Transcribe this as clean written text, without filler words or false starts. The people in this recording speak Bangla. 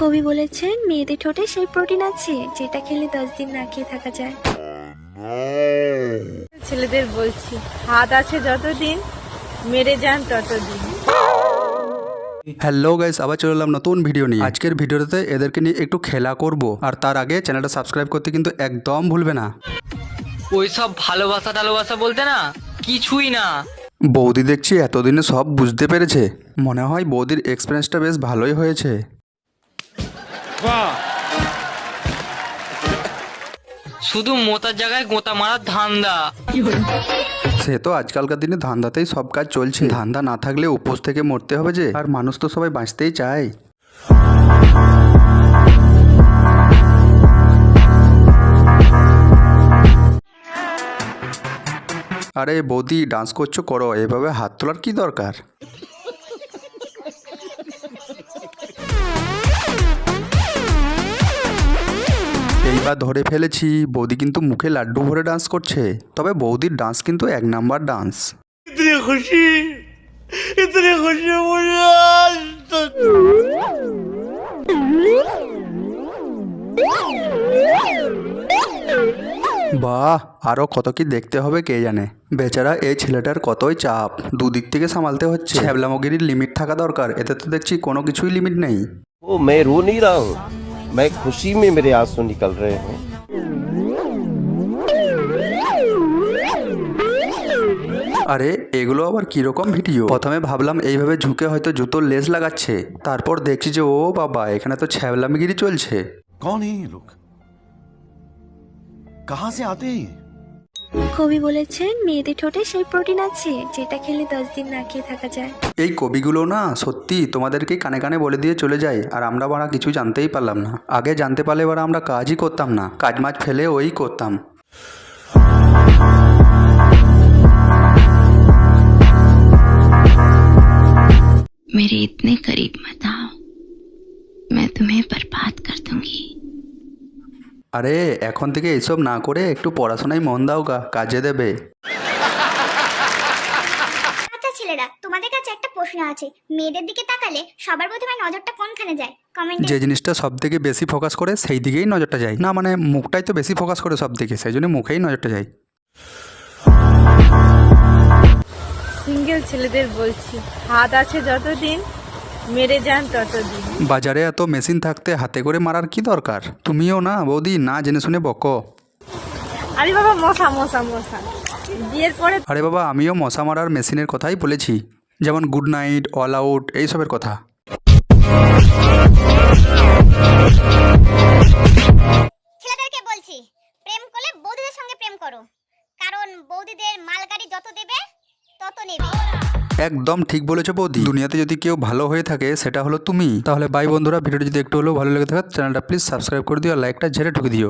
কবি বলেছেন মেয়েদের ঠোঁটে সেই প্রোটিন আছে যেটা খেলে 10 দিন না খেয়ে থাকা যায়। ছেলেদের বলছি, হাত আছে যতদিন মেরে যান ততদিন। হ্যালো গাইস, আবার চলে এলাম নতুন ভিডিও নিয়ে। আজকের ভিডিওতে এদেরকে নিয়ে একটু খেলা করব, আর তার আগে চ্যানেলটা সাবস্ক্রাইব করতে কিন্তু একদম ভুলবে না। ওইসব ভালোবাসা টালোবাসা বলতে না কিছুই না। বৌদি দেখছি এতদিনে সব বুঝতে পেরেছে। মনে হয় বৌদির এক্সপিরিয়েন্সটা বেশ ভালোই হয়েছে। শুধু মোতার জায়গায় গোতা মারার ধান্দা। সে তো আজকালকার দিনে ধান্দাতেই সব কাজ চলছে। ধান্দা না থাকলে উপোস থেকে মরতে হবে যে, আর মানুষ তো সবাই বাঁচতেই চায়। আরে বৌদি, ডান্স করছো করো, এভাবে হাত তোলার কি দরকার? এইবার ধরে ফেলেছি, বৌদি কিন্তু মুখে লাড্ডু ভরে ডান্স করছে। তবে বৌদির ডান্স কিন্তু 1 নাম্বার ডান্স। বাহ, আরো কত কি দেখতে হবে কে জানে। বেচারা এই ছেলেটার কতই চাপ, দুদিক থেকে সামালতে হচ্ছে। ছ্যাবলামগিরির লিমিট থাকা দরকার, এতে তো দেখছি কোনো কিছুই লিমিট নেই। वो मैं रो नहीं रहा हूँ, मैं खुशी में मेरे आंसू निकल रहे हैं। আরে এগুলো আবার কিরকম ভিডিও? প্রথমে ভাবলাম এইভাবে ঝুঁকে হয়তো জুতোর লেস লাগাচ্ছে, তারপর দেখছি যে ও বাবা, এখানে তো ছ্যাবলামগিরি চলছে। कौन है ये लोग? कहाँ से आते हैं ये? কবি বলেছেন মেয়েদের ঠোঁটে সেই প্রোটিন আছে যেটা খেলে 10 দিন না খেয়ে থাকা যায়। এই কবিগুলো না সত্যি তোমাদেরকে কানে কানে বলে দিয়ে চলে যায়, আর আমরা বারা কিছু জানতেই পারলাম না। আগে জানতে পারলে বারা আমরা কাজই করতাম না, কাজ মাছ ফেলে ওই করতাম। मेरे इतने करीब मत आओ, मैं तुम्हें बर्बाद कर दूंगी। আরে এখন থেকে এইসব না করে একটু পড়াশোনায় মন দাও গা, কাজে দেবে। আচ্ছা ছেলেরা, তোমাদের কাছে একটা প্রশ্ন আছে। মেয়েদের দিকে তাকালে সবার প্রথমে নজরটা কোনখানে যায়? কমেন্টে যে জিনিসটা সব থেকে বেশি ফোকাস করে সেই দিকেই নজরটা যায়। না মানে মুখটাই তো বেশি ফোকাস করে সব দিকে, সেই জন্য মুখেই নজরটা যায়। সিঙ্গেল ছেলেদের বলছি, হাত আছে যতদিন মেরে যান ততদিন। বাজারে এত মেশিন থাকতে হাতে করে মারার কি দরকার? তুমিও না বৌদি, না জেনে শুনে বকো। আরে বাবা, মশা মশা মশা। বিয়ের পরে আরে বাবা, আমিও মশা মারার মেশিনের কথাই বলেছি, যেমন গুড নাইট, অল আউট, এইসবের কথা। ছেলেদেরকে বলছি, প্রেম করলে বৌদিদের সঙ্গে প্রেম করো, কারণ বৌদিদের মালগাড়ি যত দেবে তত নেবে। একদম ঠিক বলেছো বৌদি। দুনিয়াতে যদি কেউ ভালো হয়ে থাকে সেটা হলো তুমি। তাহলে বাই বন্ধুরা, ভিডিওটি যদি একটু হলেও ভালো লেগে থাকে চ্যানেলটা প্লিজ সাবস্ক্রাইব করে দিও, আর লাইকটা ঝেড়ে ঠুকে দিও।